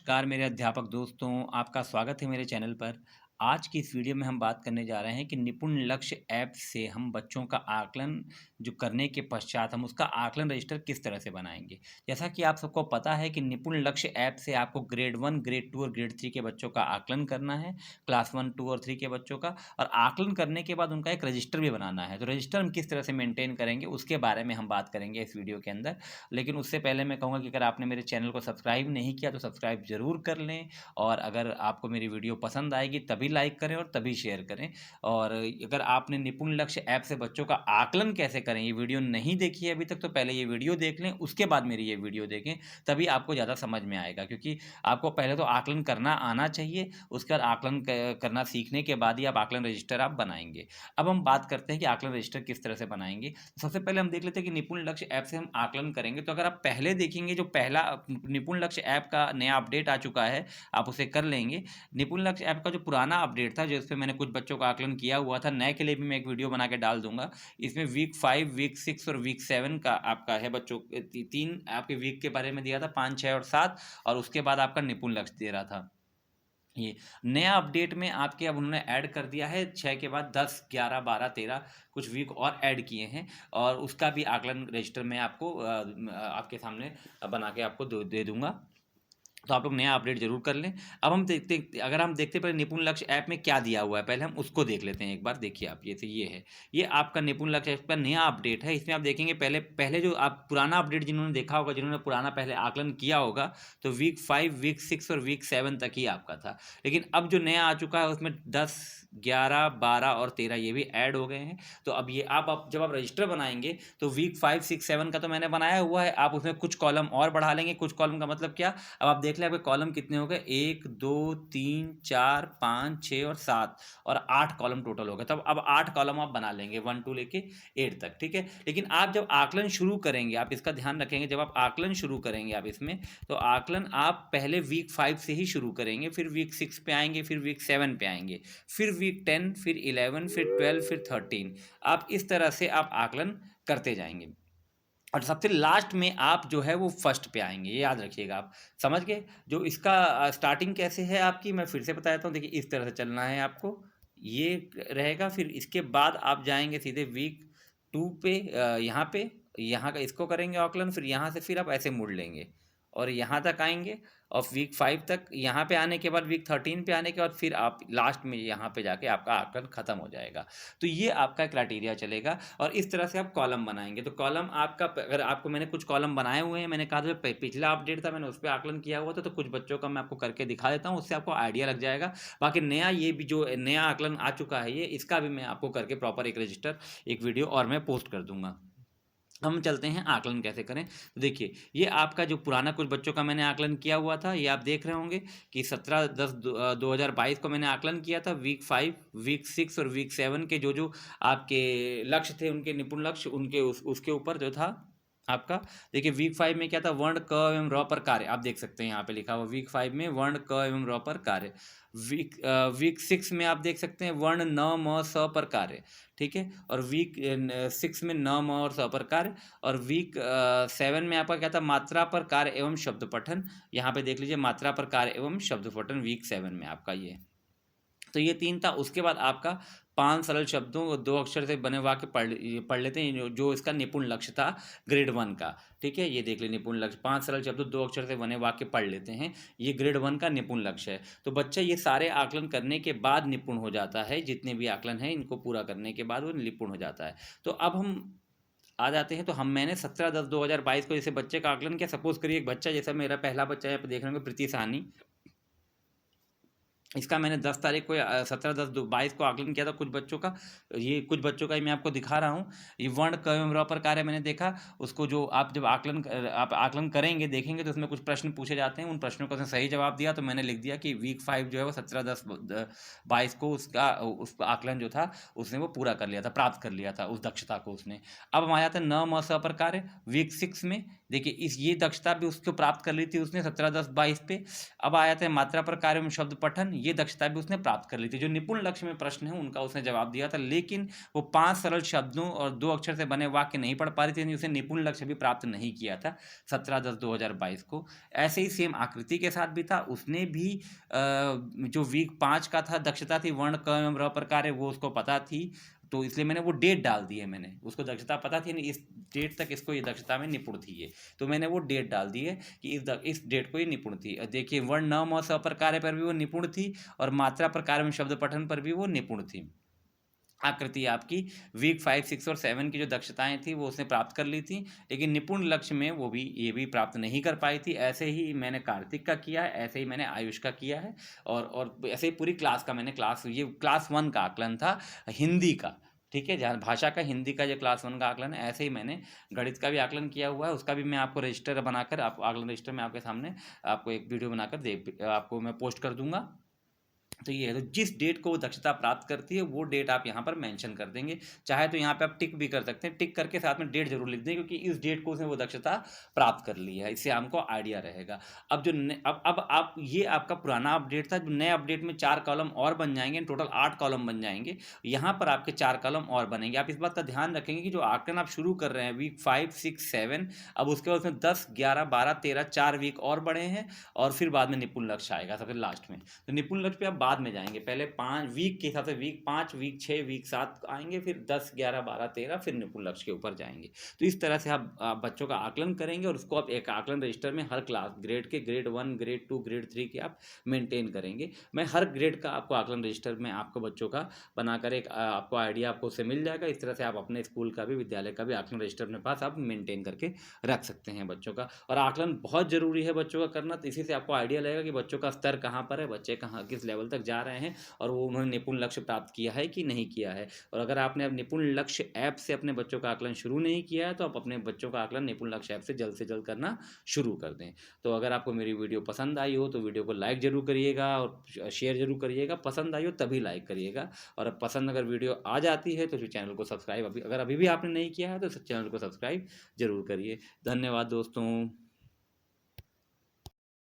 नमस्कार मेरे अध्यापक दोस्तों, आपका स्वागत है मेरे चैनल पर। आज की इस वीडियो में हम बात करने जा रहे हैं कि निपुण लक्ष्य ऐप से हम बच्चों का आकलन जो करने के पश्चात हम उसका आकलन रजिस्टर किस तरह से बनाएँगे। जैसा कि आप सबको पता है कि निपुण लक्ष्य ऐप से आपको ग्रेड 1, ग्रेड 2 और ग्रेड 3 के बच्चों का आकलन करना है, क्लास 1, 2 और 3 के बच्चों का और आकलन करने के बाद उनका एक रजिस्टर भी बनाना है। तो रजिस्टर हम किस तरह से मेंटेन करेंगे, उसके बारे में हम बात करेंगे इस वीडियो के अंदर। लेकिन उससे पहले मैं कहूँगा कि अगर आपने मेरे चैनल को सब्सक्राइब नहीं किया तो सब्सक्राइब ज़रूर कर लें और अगर आपको मेरी वीडियो पसंद आएगी तभी लाइक करें और तभी शेयर करें। और अगर आपने निपुण लक्ष्य ऐप से बच्चों का आकलन कैसे करें ये वीडियो नहीं देखी है अभी तक तो पहले ये वीडियो देख लें, उसके बाद मेरी ये वीडियो देखें, तभी आपको ज़्यादा समझ में आएगा। क्योंकि आपको पहले तो आकलन करना आना चाहिए, उसके बाद आकलन करना सीखने के बाद ही आप आकलन रजिस्टर आप बनाएँगे। अब हम बात करते हैं कि आकलन रजिस्टर किस तरह से बनाएँगे। सबसे पहले हम देख लेते हैं कि निपुण लक्ष्य ऐप से हम आकलन करेंगे, तो अगर आप पहले देखेंगे जो पहला निपुण लक्ष्य ऐप का नया अपडेट आ चुका है, आप उसे कर लेंगे। निपुण लक्ष्य ऐप का जो पुराना अपडेट था, जिसपे मैंने कुछ बच्चों का आकलन किया हुआ था, नए के लिए भी मैं एक वीडियो बना के डाल दूँगा। इसमें वीक 5, वीक 6 और वीक 7 का आपका है बच्चों 3 आपके वीक के बारे में दिया था, 5, 6 और 7 और उसके बाद आपका निपुण लक्ष्य दे रहा था। ये नया अपडेट में आपके अब उन्होंने ऐड कर दिया है 6 के बाद 10, 11, 12, 13 कुछ वीक और ऐड किए हैं और उसका भी आकलन रजिस्टर मैं आपको आपके सामने बना के आपको दे दूँगा। तो आप लोग नया अपडेट ज़रूर कर लें। अब हम देखते अगर हम देखते हैं पहले निपुण लक्ष्य ऐप में क्या दिया हुआ है, पहले हम उसको देख लेते हैं एक बार। देखिए आप ये है, ये आपका निपुण लक्ष्य ऐप का नया अपडेट है। इसमें आप देखेंगे पहले पहले जो आप पुराना अपडेट जिन्होंने देखा होगा, जिन्होंने पुराना पहले आकलन किया होगा, तो वीक 5, वीक 6 और वीक 7 तक ही आपका था। लेकिन अब जो नया आ चुका है उसमें 10, 11, 12 और 13 ये भी ऐड हो गए हैं। तो अब ये आप जब आप रजिस्टर बनाएँगे तो वीक 5, 6, 7 का तो मैंने बनाया हुआ है, आप उसमें कुछ कॉलम और बढ़ा लेंगे। कुछ कॉलम का मतलब क्या? अब आप देख लें आपके कॉलम कितने हो गए 1, 2, 3, 4, 5, 6 और 7 और 8 कॉलम टोटल हो गए। तब अब 8 कॉलम आप बना लेंगे 1 टू लेके 8 तक, ठीक है? लेकिन आप जब आकलन शुरू करेंगे, आप इसका ध्यान रखेंगे, जब आप आकलन शुरू करेंगे आप इसमें, तो आकलन आप पहले वीक 5 से ही शुरू करेंगे, फिर वीक 6 पे आएँगे, फिर वीक 7 पे आएँगे, फिर वीक 10, फिर 11, फिर 12, फिर 13। आप इस तरह से आप आकलन करते जाएँगे। और सबसे लास्ट में आप जो है वो फर्स्ट पे आएँगे, ये याद रखिएगा आप। समझ गए? जो इसका स्टार्टिंग कैसे है आपकी मैं फिर से बता देता हूँ। देखिए इस तरह से चलना है आपको, ये रहेगा फिर इसके बाद आप जाएँगे सीधे वीक 2 पे यहाँ पे, यहाँ का इसको करेंगे आकलन, फिर यहाँ से फिर आप ऐसे मुड़ लेंगे और यहाँ तक आएँगे और वीक 5 तक यहाँ पे आने के बाद वीक 13 पे आने के बाद फिर आप लास्ट में यहाँ पे जाके आपका आकलन खत्म हो जाएगा। तो ये आपका क्राइटेरिया चलेगा और इस तरह से आप कॉलम बनाएँगे। तो कॉलम आपका अगर आपको मैंने कुछ कॉलम बनाए हुए हैं, मैंने कहा था पिछला अपडेट था मैंने उस पे आकलन किया हुआ था, तो कुछ बच्चों का मैं आपको करके दिखा देता हूँ, उससे आपको आइडिया लग जाएगा। बाकी नया ये भी जो नया आकलन आ चुका है इसका भी मैं आपको करके प्रॉपर एक रजिस्टर, एक वीडियो और मैं पोस्ट कर दूँगा। हम चलते हैं आकलन कैसे करें। तो देखिए, ये आपका जो पुराना कुछ बच्चों का मैंने आकलन किया हुआ था, ये आप देख रहे होंगे कि 17/10/2022 को मैंने आकलन किया था। वीक 5, वीक 6 और वीक 7 के जो-जो आपके लक्ष्य थे, उनके निपुण लक्ष्य, उनके उसके ऊपर जो था आपका। देखिए वीक 5 में क्या था, वर्ण, क एवं र पर कार्य। आप देख सकते हैं यहाँ पे लिखा हुआ वीक 5 में वर्ण, क एवं र पर कार्य। वीक 6 में आप देख सकते हैं वर्ण, न, म, स पर कार्य। ठीक है? और वीक 6 में न, म और स पर कार्य। और वीक 7 में आपका क्या था, मात्रा पर कार्य एवं शब्द पठन। यहाँ पे देख लीजिए मात्रा पर कार्य एवं शब्द पठन वीक 7 में आपका ये। तो ये 3 था। उसके बाद आपका 5 सरल शब्दों और 2 अक्षर से बने वाक्य पढ़ लेते हैं, जो इसका निपुण लक्ष्य था ग्रेड 1 का। ठीक है? ये देख लें निपुण लक्ष्य, 5 सरल शब्दों 2 अक्षर से बने वाक्य पढ़ लेते हैं। ये ग्रेड 1 का निपुण लक्ष्य है। तो बच्चा ये सारे आकलन करने के बाद निपुण हो जाता है। जितने भी आकलन हैं इनको पूरा करने के बाद वो निपुण हो जाता है। तो अब हम आ जाते हैं, तो मैंने 17/10/2022 को जैसे बच्चे का आकलन किया। सपोज़ करिए एक बच्चा, जैसा मेरा पहला बच्चा है, आप देख रहे होंगे प्रीति साहनी। इसका मैंने 10 तारीख को 17/10/22 को आकलन किया था कुछ बच्चों का। ये कुछ बच्चों का ही मैं आपको दिखा रहा हूँ। ये वर्ण, क एवं र पर कार्य मैंने देखा। उसको जो आप जब आप आकलन करेंगे, देखेंगे, तो उसमें कुछ प्रश्न पूछे जाते हैं। उन प्रश्नों का उसने सही जवाब दिया, तो मैंने लिख दिया कि वीक 5 जो है वो 17/10/22 को उस आकलन जो था उसने वो पूरा कर लिया था, प्राप्त कर लिया था उस दक्षता को उसने। अब हम आ जाते हैं न, म, स पर कार्य वीक 6 में। देखिए इस ये दक्षता भी उसको प्राप्त कर ली थी उसने 17-10-22 पे। अब आया था मात्रा प्रकार एवं शब्द पठन, ये दक्षता भी उसने प्राप्त कर ली थी। जो निपुण लक्ष्य में प्रश्न है उनका उसने जवाब दिया था, लेकिन वो 5 सरल शब्दों और 2 अक्षर से बने वाक्य नहीं पढ़ पा रही थी, यानी उसने निपुण लक्ष्य भी प्राप्त नहीं किया था 17-10-2022 को। ऐसे ही सेम आकृति के साथ भी था, उसने भी जो वीक 5 का था दक्षता थी वर्ण, क एवं र प्रकार है वो उसको पता थी, तो इसलिए मैंने वो डेट डाल दी है। मैंने उसको दक्षता पता थी, इस डेट तक इसको ये दक्षता में निपुण थी ये, तो मैंने वो डेट डाल दी है कि इस डेट को ये निपुण थी। देखिए वर्ण न म स प्रकार पर भी वो निपुण थी, और मात्रा प्रकार में शब्द पठन पर भी वो निपुण थी। आकृति आपकी वीक 5, 6 और 7 की जो दक्षताएं थी वो उसने प्राप्त कर ली थी, लेकिन निपुण लक्ष्य में वो भी ये भी प्राप्त नहीं कर पाई थी। ऐसे ही मैंने कार्तिक का किया है, ऐसे ही मैंने आयुष का किया है, और ऐसे ही पूरी क्लास का मैंने ये क्लास 1 का आकलन था हिंदी का, ठीक है, जहाँ भाषा का हिंदी का जो क्लास 1 का आकलन है। ऐसे ही मैंने गणित का भी आकलन किया हुआ है, उसका भी मैं आपको रजिस्टर बनाकर, आप आकलन रजिस्टर में आपके सामने आपको एक वीडियो बनाकर आपको मैं पोस्ट कर दूंगा। तो ये है, तो जिस डेट को वो दक्षता प्राप्त करती है वो डेट आप यहाँ पर मेंशन कर देंगे। चाहे तो यहाँ पे आप टिक भी कर सकते हैं, टिक करके साथ में डेट जरूर लिख दें, क्योंकि इस डेट को उसने वो दक्षता प्राप्त कर ली है, इससे हमको आइडिया रहेगा। अब जो अब आप ये आपका पुराना अपडेट था, जो नए अपडेट में 4 कॉलम और बन जाएंगे, टोटल 8 कॉलम बन जाएंगे। यहाँ पर आपके 4 कॉलम और बनेंगे। आप इस बात का ध्यान रखेंगे कि जो आकलन आप शुरू कर रहे हैं वीक 5, 6, 7, अब उसके बाद उसमें 10, 11, 12, 13 4 वीक और बढ़े हैं, और फिर बाद में निपुण लक्ष्य आएगा सबसे लास्ट में। तो निपुण लक्ष्य पे आप बाद में जाएंगे, पहले 5 वीक के हिसाब से वीक 5, वीक 6, वीक 7 आएंगे, फिर 10, 11, 12, 13 फिर निपुण लक्ष्य के ऊपर जाएंगे। तो इस तरह से आप बच्चों का आकलन करेंगे, और उसको आप एक आकलन रजिस्टर में हर क्लास ग्रेड के, ग्रेड 1, ग्रेड 2, ग्रेड 3 के आप मेंटेन करेंगे। मैं हर ग्रेड का आपको आकलन रजिस्टर में आपको बच्चों का बनाकर एक आपको आइडिया आपको उससे मिल जाएगा। इस तरह से आप अपने स्कूल का भी, विद्यालय का भी आकलन रजिस्टर अपने पास आप मेंटेन करके रख सकते हैं बच्चों का। और आकलन बहुत ज़रूरी है बच्चों का करना, तो इसी से आपको आइडिया लगेगा कि बच्चों का स्तर कहाँ पर है, बच्चे कहाँ किस लेवल तक जा रहे हैं, और वो उन्होंने निपुण लक्ष्य प्राप्त किया है कि नहीं किया है। और अगर आपने अब निपुण लक्ष्य ऐप से अपने बच्चों का आकलन शुरू नहीं किया है, तो आप अपने बच्चों का आकलन निपुण लक्ष्य ऐप से जल्द करना शुरू कर दें। तो अगर आपको मेरी वीडियो पसंद आई हो तो वीडियो को लाइक जरूर करिएगा, और शेयर जरूर करिएगा। पसंद आई हो तभी लाइक करिएगा, और पसंद अगर वीडियो आ जाती है तो फिर चैनल को सब्सक्राइब, अगर अभी भी आपने नहीं किया है तो चैनल को सब्सक्राइब जरूर करिए। धन्यवाद दोस्तों।